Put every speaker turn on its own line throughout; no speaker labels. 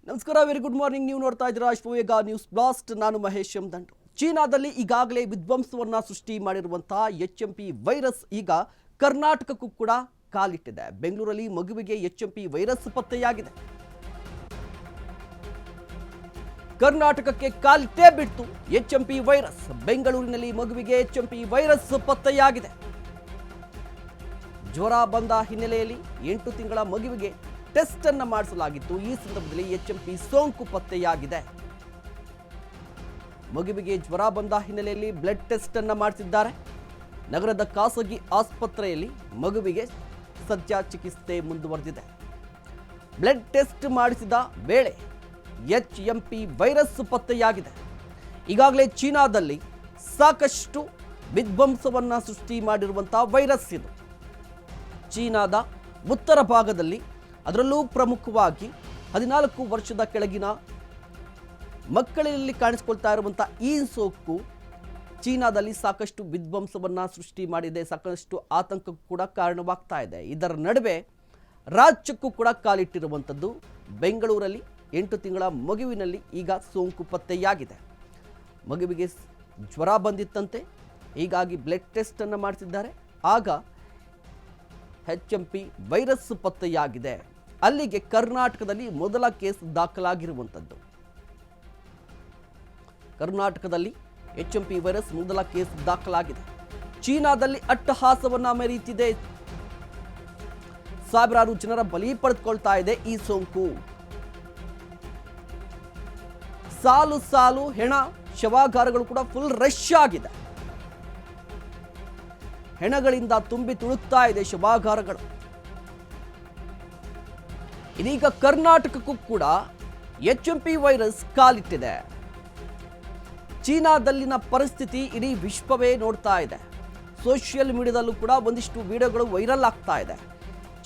ನಮಸ್ಕಾರ, very good morning. ನೀವು ನೋಡ್ತಾ ಇದ್ದೀರಾ ಅಶ್ವವೇಗ ನ್ಯೂಸ್ ಬ್ಲಾಸ್ಟ್. ನಾನು ಮಹೇಶ್ ಎಂ ದಂಡು. ಚೀನಾದಲ್ಲಿ ಈಗಾಗಲೇ ವಿಧ್ವಂಸವನ್ನ ಸೃಷ್ಟಿ ಮಾಡಿರುವಂತಹ HMP ವೈರಸ್ ಈಗ ಕರ್ನಾಟಕಕ್ಕೂ ಕೂಡ ಕಾಲಿಟ್ಟಿದೆ. ಬೆಂಗಳೂರಲ್ಲಿ ಮಗುವಿಗೆ HMP ವೈರಸ್ ಪತ್ತೆಯಾಗಿದೆ. ಕರ್ನಾಟಕಕ್ಕೆ ಕಾಲಿಟ್ಟೇ ಬಿಡ್ತು HMP ವೈರಸ್. ಬೆಂಗಳೂರಿನಲ್ಲಿ ಮಗುವಿಗೆ HMP ವೈರಸ್ ಪತ್ತೆಯಾಗಿದೆ. ಜ್ವರ ಬಂದ ಹಿನ್ನೆಲೆಯಲ್ಲಿ 8 ತಿಂಗಳ ಮಗುವಿಗೆ ಟೆಸ್ಟ್ ಅನ್ನು ಮಾಡಿಸಲಾಗಿತ್ತು. ಈ ಸಂದರ್ಭದಲ್ಲಿ HMP ಸೋಂಕು ಪತ್ತೆಯಾಗಿದೆ. ಮಗುವಿಗೆ ಜ್ವರ ಬಂದ ಹಿನ್ನೆಲೆಯಲ್ಲಿ ಬ್ಲಡ್ ಟೆಸ್ಟ್ ಅನ್ನು ಮಾಡಿಸಿದ್ದಾರೆ. ನಗರದ ಖಾಸಗಿ ಆಸ್ಪತ್ರೆಯಲ್ಲಿ ಮಗುವಿಗೆ ಸದ್ಯ ಚಿಕಿತ್ಸೆ ಮುಂದುವರೆದಿದೆ. ಬ್ಲಡ್ ಟೆಸ್ಟ್ ಮಾಡಿಸಿದ ವೇಳೆ HMP ವೈರಸ್ ಪತ್ತೆಯಾಗಿದೆ. ಈಗಾಗಲೇ ಚೀನಾದಲ್ಲಿ ಸಾಕಷ್ಟು ವಿಧ್ವಂಸವನ್ನ ಸೃಷ್ಟಿ ಮಾಡಿರುವಂತಹ ವೈರಸ್ ಇದು. ಚೀನಾದ ಉತ್ತರ ಭಾಗದಲ್ಲಿ, ಅದರಲ್ಲೂ ಪ್ರಮುಖವಾಗಿ 14 ವರ್ಷದ ಕೆಳಗಿನ ಮಕ್ಕಳಲ್ಲಿ ಕಾಣಿಸಿಕೊಳ್ತಾ ಇರುವಂಥ ಈ ಸೋಂಕು ಚೀನಾದಲ್ಲಿ ಸಾಕಷ್ಟು ವಿಧ್ವಂಸವನ್ನ ಸೃಷ್ಟಿ ಮಾಡಿದೆ. ಸಾಕಷ್ಟು ಆತಂಕಕ್ಕೂ ಕೂಡ ಕಾರಣವಾಗ್ತಾ ಇದೆ. ಇದರ ನಡುವೆ ರಾಜ್ಯಕ್ಕೂ ಕೂಡ ಕಾಲಿಟ್ಟಿರುವಂಥದ್ದು. ಬೆಂಗಳೂರಲ್ಲಿ 8 ತಿಂಗಳ ಮಗುವಿನಲ್ಲಿ ಈಗ ಸೋಂಕು ಪತ್ತೆಯಾಗಿದೆ. ಮಗುವಿಗೆ ಜ್ವರ ಬಂದಿತ್ತಂತೆ, ಹೀಗಾಗಿ ಬ್ಲಡ್ ಟೆಸ್ಟ್ ಅನ್ನು ಮಾಡಿಸಿದ್ದಾರೆ. ಆಗ HMP ವೈರಸ್ ಪತ್ತೆಯಾಗಿದೆ. ಅಲ್ಲಿಗೆ ಕರ್ನಾಟಕದಲ್ಲಿ ಮೊದಲ ಕೇಸ್ ದಾಖಲಾಗಿರುವಂಥದ್ದು. ಕರ್ನಾಟಕದಲ್ಲಿ HMP ವೈರಸ್ ಮೊದಲ ಕೇಸ್ ದಾಖಲಾಗಿದೆ. ಚೀನಾದಲ್ಲಿ ಅಟ್ಟಹಾಸವನ್ನ ಮೆರೀತಿದೆ. ಸಾವಿರಾರು ಜನರ ಬಲಿ ಪಡೆದುಕೊಳ್ತಾ ಇದೆ ಈ ಸೋಂಕು. ಸಾಲು ಸಾಲು ಹೆಣ ಶವಾಗಾರಗಳು ಕೂಡ ಫುಲ್ ರಶ್ ಆಗಿದೆ. ಹೆಣಗಳಿಂದ ತುಂಬಿ ತುಳುಕ್ತಾ ಇದೆ ಶವಾಗಾರಗಳು. ಇದೀಗ ಕರ್ನಾಟಕಕ್ಕೂ ಕೂಡ HMP ವೈರಸ್ ಕಾಲಿಟ್ಟಿದೆ. ಚೀನಾದಲ್ಲಿನ ಪರಿಸ್ಥಿತಿ ಇಡೀ ವಿಶ್ವವೇ ನೋಡ್ತಾ ಇದೆ. ಸೋಷಿಯಲ್ ಮೀಡಿಯಾದಲ್ಲೂ ಕೂಡ ಒಂದಿಷ್ಟು ವಿಡಿಯೋಗಳು ವೈರಲ್ ಆಗ್ತಾ ಇದೆ.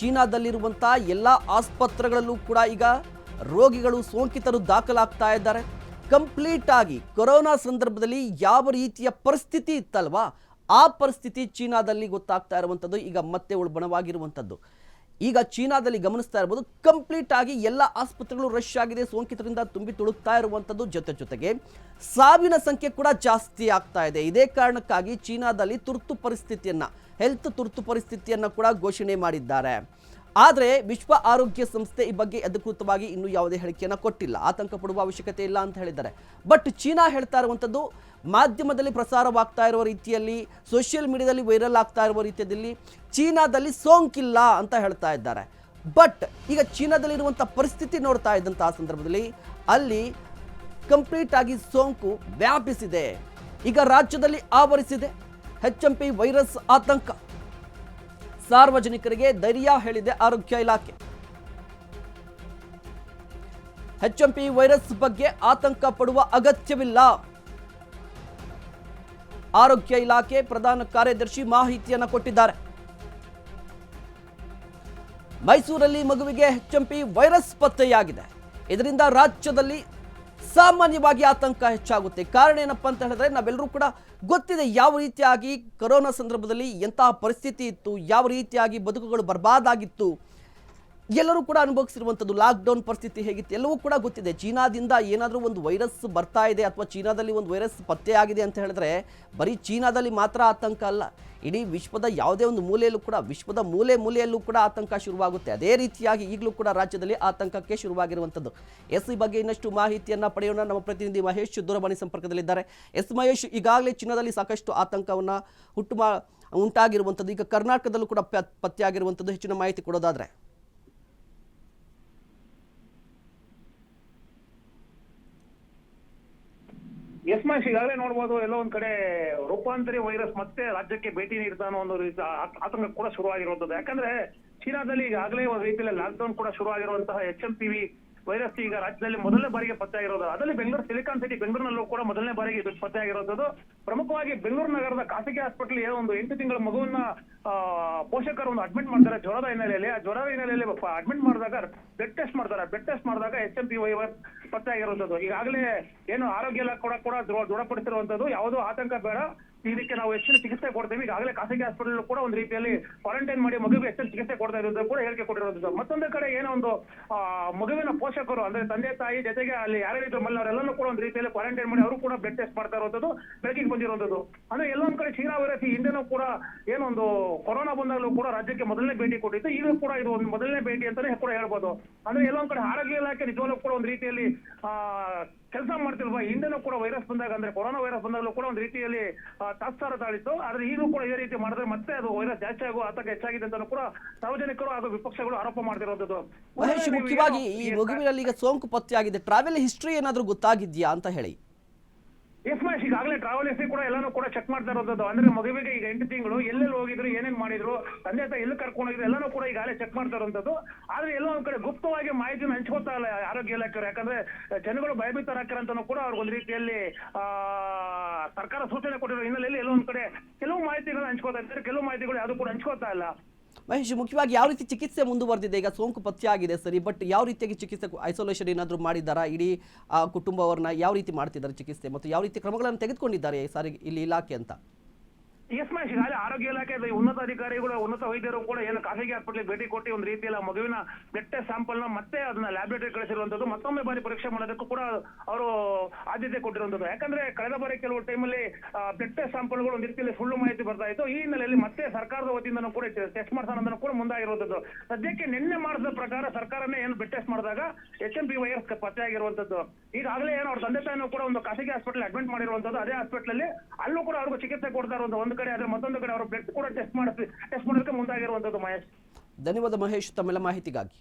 ಚೀನಾದಲ್ಲಿರುವಂಥ ಎಲ್ಲ ಆಸ್ಪತ್ರೆಗಳಲ್ಲೂ ಕೂಡ ಈಗ ರೋಗಿಗಳು, ಸೋಂಕಿತರು ದಾಖಲಾಗ್ತಾ ಇದ್ದಾರೆ. ಕಂಪ್ಲೀಟ್ ಆಗಿ ಕೊರೋನಾ ಸಂದರ್ಭದಲ್ಲಿ ಯಾವ ರೀತಿಯ ಪರಿಸ್ಥಿತಿ ಇತ್ತಲ್ವಾ, ಆ ಪರಿಸ್ಥಿತಿ ಚೀನಾದಲ್ಲಿ ಗೊತ್ತಾಗ್ತಾ ಇರುವಂಥದ್ದು. ಈಗ ಮತ್ತೆ ಉಲ್ಬಣವಾಗಿರುವಂಥದ್ದು. ಈಗ ಚೀನಾದಲ್ಲಿ ಗಮನಿಸ್ತಾ ಇರ್ಬೋದು, ಕಂಪ್ಲೀಟ್ ಆಗಿ ಎಲ್ಲ ಆಸ್ಪತ್ರೆಗಳು ರಶ್ ಆಗಿದೆ, ಸೋಂಕಿತರಿಂದ ತುಂಬಿ ತುಳುಕ್ತಾ ಇರುವಂಥದ್ದು. ಜೊತೆಗೆ ಸಾವಿನ ಸಂಖ್ಯೆ ಕೂಡ ಜಾಸ್ತಿ ಆಗ್ತಾ ಇದೆ. ಇದೇ ಕಾರಣಕ್ಕಾಗಿ ಚೀನಾದಲ್ಲಿ ಹೆಲ್ತ್ ತುರ್ತು ಪರಿಸ್ಥಿತಿಯನ್ನು ಕೂಡ ಘೋಷಣೆ ಮಾಡಿದ್ದಾರೆ. ಆದರೆ ವಿಶ್ವ ಆರೋಗ್ಯ ಸಂಸ್ಥೆ ಈ ಬಗ್ಗೆ ಅಧಿಕೃತವಾಗಿ ಇನ್ನೂ ಯಾವುದೇ ಹೇಳಿಕೆಯನ್ನು ಕೊಟ್ಟಿಲ್ಲ. ಆತಂಕ ಪಡುವ ಅವಶ್ಯಕತೆ ಇಲ್ಲ ಅಂತ ಹೇಳಿದ್ದಾರೆ. ಬಟ್ ಚೀನಾ ಹೇಳ್ತಾ ಇರುವಂಥದ್ದು, ಮಾಧ್ಯಮದಲ್ಲಿ ಪ್ರಸಾರವಾಗ್ತಾ ಇರುವ ರೀತಿಯಲ್ಲಿ, ಸೋಷಿಯಲ್ ಮೀಡಿಯಾದಲ್ಲಿ ವೈರಲ್ ಆಗ್ತಾ ಇರುವ ರೀತಿಯಲ್ಲಿ ಚೀನಾದಲ್ಲಿ ಸೋಂಕಿಲ್ಲ ಅಂತ ಹೇಳ್ತಾ ಇದ್ದಾರೆ. ಬಟ್ ಈಗ ಚೀನಾದಲ್ಲಿರುವಂಥ ಪರಿಸ್ಥಿತಿ ನೋಡ್ತಾ ಇದ್ದಂತಹ ಸಂದರ್ಭದಲ್ಲಿ ಅಲ್ಲಿ ಕಂಪ್ಲೀಟ್ ಆಗಿ ಸೋಂಕು ವ್ಯಾಪಿಸಿದೆ. ಈಗ ರಾಜ್ಯದಲ್ಲಿ ಆವರಿಸಿದೆ HMP ವೈರಸ್ ಆತಂಕ. ಸಾರ್ವಜನಿಕರಿಗೆ ಧೈರ್ಯ ಹೇಳಿದೆ ಆರೋಗ್ಯ ಇಲಾಖೆ. HMP ವೈರಸ್ ಬಗ್ಗೆ ಆತಂಕ ಪಡುವ ಅಗತ್ಯವಿಲ್ಲ. ಆರೋಗ್ಯ ಇಲಾಖೆ ಪ್ರಧಾನ ಕಾರ್ಯದರ್ಶಿ ಮಾಹಿತಿಯನ್ನು ಕೊಟ್ಟಿದ್ದಾರೆ. ಮೈಸೂರಲ್ಲಿ ಮಗುವಿಗೆ HMP ವೈರಸ್ ಪತ್ತೆಯಾಗಿದೆ. ಇದರಿಂದ ರಾಜ್ಯದಲ್ಲಿ ಸಾಮಾನ್ಯವಾಗಿ ಆತಂಕ ಹೆಚ್ಚಾಗುತ್ತೆ. ಕಾರಣ ಏನಪ್ಪಾ ಅಂತ ಹೇಳಿದ್ರೆ, ನಾವೆಲ್ಲರೂ ಕೂಡ ಗೊತ್ತಿದೆ ಯಾವ ರೀತಿಯಾಗಿ ಕೊರೋನಾ ಸಂದರ್ಭದಲ್ಲಿ ಎಂತಹ ಪರಿಸ್ಥಿತಿ ಇತ್ತು, ಯಾವ ರೀತಿಯಾಗಿ ಬದುಕುಗಳು ಬರ್ಬಾದಾಗಿತ್ತು, ಎಲ್ಲರೂ ಕೂಡ ಅನುಭವಿಸಿರುವಂಥದ್ದು. ಲಾಕ್ಡೌನ್ ಪರಿಸ್ಥಿತಿ ಹೇಗಿತ್ತು ಎಲ್ಲವೂ ಕೂಡ ಗೊತ್ತಿದೆ. ಚೀನಾದಿಂದ ಏನಾದರೂ ಒಂದು ವೈರಸ್ ಬರ್ತಾ ಇದೆ ಅಥವಾ ಚೀನಾದಲ್ಲಿ ಒಂದು ವೈರಸ್ ಪತ್ತೆಯಾಗಿದೆ ಅಂತ ಹೇಳಿದ್ರೆ ಬರೀ ಚೀನಾದಲ್ಲಿ ಮಾತ್ರ ಆತಂಕ ಅಲ್ಲ, ಇಡೀ ವಿಶ್ವದ ಯಾವುದೇ ಒಂದು ಮೂಲೆಯಲ್ಲೂ ಕೂಡ, ವಿಶ್ವದ ಮೂಲೆಯಲ್ಲೂ ಕೂಡ ಆತಂಕ ಶುರುವಾಗುತ್ತೆ. ಅದೇ ರೀತಿಯಾಗಿ ಈಗಲೂ ಕೂಡ ರಾಜ್ಯದಲ್ಲಿ ಆತಂಕಕ್ಕೆ ಶುರುವಾಗಿರುವಂಥದ್ದು. ಈ ಬಗ್ಗೆ ಇನ್ನಷ್ಟು ಮಾಹಿತಿಯನ್ನು ಪಡೆಯೋಣ. ನಮ್ಮ ಪ್ರತಿನಿಧಿ ಮಹೇಶ್ ದೂರವಾಣಿ ಸಂಪರ್ಕದಲ್ಲಿದ್ದಾರೆ. ಮಹೇಶ್, ಈಗಾಗಲೇ ಚೀನಾದಲ್ಲಿ ಸಾಕಷ್ಟು ಆತಂಕವನ್ನು ಉಂಟಾಗಿರುವಂಥದ್ದು, ಈಗ ಕರ್ನಾಟಕದಲ್ಲೂ ಕೂಡ ಪತ್ತೆಯಾಗಿರುವಂಥದ್ದು, ಹೆಚ್ಚಿನ ಮಾಹಿತಿ ಕೊಡೋದಾದ್ರೆ?
ಮಹೇಶ್, ಈಗಾಗಲೇ ನೋಡ್ಬೋದು, ಎಲ್ಲೋ ಒಂದ್ ಕಡೆ ರೂಪಾಂತರಿ ವೈರಸ್ ಮತ್ತೆ ರಾಜ್ಯಕ್ಕೆ ಭೇಟಿ ನೀಡ್ತಾ ಅನ್ನೋ ಒಂದು ರೀತಿ ಆತಂಕ ಕೂಡ ಶುರುವಾಗಿರುವಂತದ್ದು. ಯಾಕಂದ್ರೆ ಚೀನಾದಲ್ಲಿ ಈಗಾಗಲೇ ಒಂದು ರೀತಿಯಲ್ಲಿ ಲಾಕ್ಡೌನ್ ಕೂಡ ಶುರುವಾಗಿರುವಂತಹ HMP ವೈರಸ್ ಈಗ ರಾಜ್ಯದಲ್ಲಿ ಮೊದಲನೇ ಬಾರಿಗೆ ಪತ್ತೆಯಾಗಿರೋದು. ಅದರಲ್ಲಿ ಬೆಂಗಳೂರು ಸಿಲಿಕಾನ್ ಸಿಟಿ ಬೆಂಗಳೂರಿನಲ್ಲೂ ಕೂಡ ಮೊದಲನೇ ಬಾರಿಗೆ ಇದು ಪತ್ತೆಯಾಗಿರುವಂತದ್ದು. ಪ್ರಮುಖವಾಗಿ ಬೆಂಗಳೂರು ನಗರದ ಖಾಸಗಿ ಹಾಸ್ಪಿಟಲ್ ಒಂದು 8 ತಿಂಗಳ ಮಗುವನ್ನ ಪೋಷಕರು ಅಡ್ಮಿಟ್ ಮಾಡ್ತಾರೆ ಜ್ವರದ ಹಿನ್ನೆಲೆಯಲ್ಲಿ. ಆ ಜ್ವರದ ಹಿನ್ನೆಲೆಯಲ್ಲಿ ಅಡ್ಮಿಟ್ ಮಾಡಿದಾಗ ಬ್ಲಡ್ ಟೆಸ್ಟ್ ಮಾಡ್ತಾರೆ. ಬ್ಲಡ್ ಟೆಸ್ಟ್ ಮಾಡಿದಾಗ HMP ವೈರಸ್ ಪತ್ತೆಯಾಗಿರುವಂತದ್ದು. ಈಗಾಗಲೇ ಏನು ಆರೋಗ್ಯ ಇಲಾಖೆ ಕೂಡ ದೃಢಪಡಿಸಿರುವಂತದ್ದು. ಯಾವುದೋ ಆತಂಕ ಬೇಡ, ಇದಕ್ಕೆ ನಾವು ಹೆಚ್ಚಿನ ಚಿಕಿತ್ಸೆ ಕೊಡ್ತೇವೆ. ಈಗಾಗಲೇ ಖಾಸಗಿ ಹಾಸ್ಪಿಟಲ್ ಕೂಡ ಒಂದು ರೀತಿಯಲ್ಲಿ ಕ್ವಾರಂಟೈನ್ ಮಾಡಿ ಮಗುವಿಗೆ ಹೆಚ್ಚಿನ ಚಿಕಿತ್ಸೆ ಕೊಡ್ತಾ ಇರೋದು ಕೂಡ ಹೇಳಿಕೆ ಕೊಟ್ಟಿರೋದು. ಮತ್ತೊಂದು ಕಡೆ ಏನೋ ಒಂದು ಮಗುವಿನ ಪೋಷಕರು ಅಂದ್ರೆ ತಂದೆ ತಾಯಿ ಜೊತೆಗೆ ಅಲ್ಲಿ ಯಾರ್ಯಾರಿದ್ರು ಮಲ್ಲ ಅವರೆಲ್ಲರೂ ಕೂಡ ಒಂದು ರೀತಿಯಲ್ಲಿ ಕ್ವಾರಂಟೈನ್ ಮಾಡಿ ಅವರು ಕೂಡ ಬ್ಲಡ್ ಟೆಸ್ಟ್ ಮಾಡ್ತಾ ಇರುವಂತದ್ದು ಬೆಳಕಿಗೆ ಬಂದಿರುವಂತದ್ದು. ಅಂದ್ರೆ ಎಲ್ಲೊಂದ್ ಕಡೆ ಚೀನಾ ವೈರಸ್ ಈ ಹಿಂದೆನೂ ಕೂಡ ಏನೊಂದು ಕೊರೋನಾ ಬಂದಾಗಲೂ ಕೂಡ ರಾಜ್ಯಕ್ಕೆ ಮೊದಲನೇ ಭೇಟಿ ಕೊಟ್ಟಿತ್ತು. ಈಗ ಕೂಡ ಇದು ಒಂದು ಮೊದಲನೇ ಭೇಟಿ ಅಂತಾನೆ ಕೂಡ ಹೇಳ್ಬೋದು. ಅಂದ್ರೆ ಎಲ್ಲೊಂದ್ ಕಡೆ ಆರೋಗ್ಯ ಇಲಾಖೆ ನಿಜವಾಗ್ಲೂ ಕೂಡ ಒಂದು ರೀತಿಯಲ್ಲಿ ಕೆಲಸ ಮಾಡ್ತಿಲ್ವಾ? ಹಿಂದೆನೂ ಕೂಡ ವೈರಸ್ ಬಂದಾಗ ಅಂದ್ರೆ ಕೊರೋನಾ ವೈರಸ್ ಬಂದಾಗಲೂ ಕೂಡ ಒಂದು ರೀತಿಯಲ್ಲಿ ತಾತ್ಸಾರ ತಾಳಿತ್ತು. ಆದ್ರೆ ಈಗಲೂ ಕೂಡ ಇದೇ ರೀತಿ ಮಾಡಿದ್ರೆ ಮತ್ತೆ ಅದು ವೈರಸ್ ಜಾಸ್ತಿ ಆಗುವ ಆತಂಕ ಹೆಚ್ಚಾಗಿದೆ ಅಂತ ಕೂಡ ಸಾರ್ವಜನಿಕರು ಹಾಗೂ ವಿಪಕ್ಷಗಳು ಆರೋಪ ಮಾಡ್ತಿರೋದು.
ಮಹೇಶ್, ಮುಖ್ಯವಾಗಿ ಈ ಮಗುವಿನಲ್ಲಿ ಈಗ ಸೋಂಕು ಪತ್ತೆಯಾಗಿದೆ, ಟ್ರಾವೆಲ್ ಹಿಸ್ಟ್ರಿ ಏನಾದ್ರೂ ಗೊತ್ತಾಗಿದ್ಯಾ ಅಂತ ಹೇಳಿ?
ಎಸ್ ಮಹೇಶ್, ಈಗಾಗಲೇ ಟ್ರಾವೆಲ್ ಹಿಸ್ಟ್ರಿ ಕೂಡ ಎಲ್ಲಾನು ಕೂಡ ಚೆಕ್ ಮಾಡ್ತಾ ಇರೋದು. ಅಂದ್ರೆ ಮಗುವಿಗೆ ಈಗ 8 ತಿಂಗಳು ಎಲ್ಲೆಲ್ಲಿ ಹೋಗಿದ್ರು, ಏನೇನ್ ಮಾಡಿದ್ರು, ತಂದೆ ತಾಯಿ ಎಲ್ಲಿ ಕರ್ಕೊಂಡು ಹೋಗಿದ್ರು ಎಲ್ಲಾನು ಕೂಡ ಈಗಾಗಲೇ ಚೆಕ್ ಮಾಡ್ತಾ ಇರುವಂತದ್ದು. ಆದ್ರೆ ಎಲ್ಲೋ ಒಂದ್ ಕಡೆ ಗುಪ್ತವಾಗಿ ಮಾಹಿತಿನ ಹಂಚ್ಕೋತಾ ಇಲ್ಲ ಆರೋಗ್ಯ ಇಲಾಖೆಯವರು. ಯಾಕಂದ್ರೆ ಜನಗಳು ಭಯಭೀತರಾಗ್ತಾರಂತಾನು ಕೂಡ ಅವ್ರಿಗೆ ಒಂದ್ ರೀತಿಯಲ್ಲಿ ಸರ್ಕಾರ ಸೂಚನೆ ಕೊಟ್ಟಿರೋ ಹಿನ್ನೆಲೆಯಲ್ಲಿ ಎಲ್ಲೋ ಒಂದ್ ಕಡೆ ಕೆಲವು ಮಾಹಿತಿಗಳನ್ನ ಹಂಚ್ಕೋತಾ ಇದ್ದಾರೆ, ಕೆಲವು ಮಾಹಿತಿಗಳು ಯಾವ್ದು ಕೂಡ ಹಂಚ್ಕೋತಾ ಇಲ್ಲ.
ಮಹೇಶ್, ಮುಖ್ಯವಾಗಿ ಯಾವ ರೀತಿ ಚಿಕಿತ್ಸೆ ಮುಂದುವರೆದಿದೆ? ಈಗ ಸೋಂಕು ಪತ್ತೆ ಆಗಿದೆ ಸರಿ, ಬಟ್ ಯಾವ ರೀತಿಯಾಗಿ ಚಿಕಿತ್ಸೆ, ಐಸೋಲೇಷನ್ ಏನಾದರೂ ಮಾಡಿದ್ದಾರಾ? ಇಡೀ ಕುಟುಂಬವರನ್ನ ಯಾವ ರೀತಿ ಮಾಡ್ತಿದ್ದಾರೆ ಚಿಕಿತ್ಸೆ, ಮತ್ತು ಯಾವ ರೀತಿ ಕ್ರಮಗಳನ್ನು ತೆಗೆದುಕೊಂಡಿದ್ದಾರೆ ಸಾರಿ ಇಲ್ಲಿ ಇಲಾಖೆ ಅಂತ?
ಎಸ್ ಮಹೇಶ್, ಈಗಾಗಲೇ ಆರೋಗ್ಯ ಇಲಾಖೆ ಉನ್ನತ ಅಧಿಕಾರಿಗಳು, ಉನ್ನತ ವೈದ್ಯರು ಕೂಡ ಏನು ಖಾಸಗಿ ಹಾಸ್ಪಿಟಲ್ ಭೇಟಿ ಕೊಟ್ಟು ಒಂದು ರೀತಿಯಲ್ಲಿ ಮಗುವಿನ ಬ್ಲಡ್ ಟೆಸ್ಟ್ ಸ್ಯಾಂಪಲ್ ನ ಮತ್ತೆ ಅದನ್ನ ಲ್ಯಾಬೊರೇಟರಿ ಕಳಿಸಿರುವಂತದ್ದು, ಮತ್ತೊಮ್ಮೆ ಬಾರಿ ಪರೀಕ್ಷೆ ಮಾಡೋದಕ್ಕೂ ಕೂಡ ಅವರು ಆದ್ಯತೆ ಕೊಟ್ಟಿರುವಂತದ್ದು. ಯಾಕಂದ್ರೆ ಕಳೆದ ಬಾರಿ ಕೆಲವು ಟೈಮಲ್ಲಿ ಬ್ಲಡ್ ಟೆಸ್ಟ್ ಸ್ಯಾಂಪಲ್ಗಳು ಒಂದು ರೀತಿಯಲ್ಲಿ ಸುಳ್ಳು ಮಾಹಿತಿ ಬರ್ತಾ ಇತ್ತು. ಈ ಹಿನ್ನೆಲೆಯಲ್ಲಿ ಮತ್ತೆ ಸರ್ಕಾರದ ವತಿಯಿಂದ ಕೂಡ ಟೆಸ್ಟ್ ಮಾಡಿಸೋಣ ಕೂಡ ಮುಂದಾಗಿರುವಂತದ್ದು. ಸದ್ಯಕ್ಕೆ ನಿನ್ನೆ ಮಾಡಿದ ಪ್ರಕಾರ ಸರ್ಕಾರನೇ ಏನು ಬ್ಲಡ್ ಟೆಸ್ಟ್ ಮಾಡಿದಾಗ HMP ವೈರಸ್ ಪತ್ತೆ ಆಗಿರುವಂತದ್ದು. ಈಗಾಗಲೇ ಏನು ಅವ್ರ ತಂದೆ ತಾಯಿನೂ ಕೂಡ ಒಂದು ಖಾಸಗಿ ಹಾಸ್ಪಿಟಲ್ ಅಡ್ಮಿಟ್ ಮಾಡಿರುವಂತದ್ದು. ಅದೇ ಹಾಸ್ಪಿಟಲ್ ಅಲ್ಲಿ ಅಲ್ಲೂ ಕೂಡ ಅವ್ರಿಗೂ ಚಿಕಿತ್ಸೆ ಕೊಡ್ತಾ ಇರುವಂತ ಒಂದು ಕಡೆ, ಆದ್ರೆ ಮತ್ತೊಂದು ಕಡೆ ಅವರು ಬ್ಲಡ್ ಕೂಡ ಟೆಸ್ಟ್ ಮಾಡೋದಕ್ಕೆ ಮುಂದಾಗಿರುವಂತದ್ದು. ಮಹೇಶ್,
ಧನ್ಯವಾದ ಮಹೇಶ್ ತಮ್ಮೆಲ್ಲ ಮಾಹಿತಿಗಾಗಿ.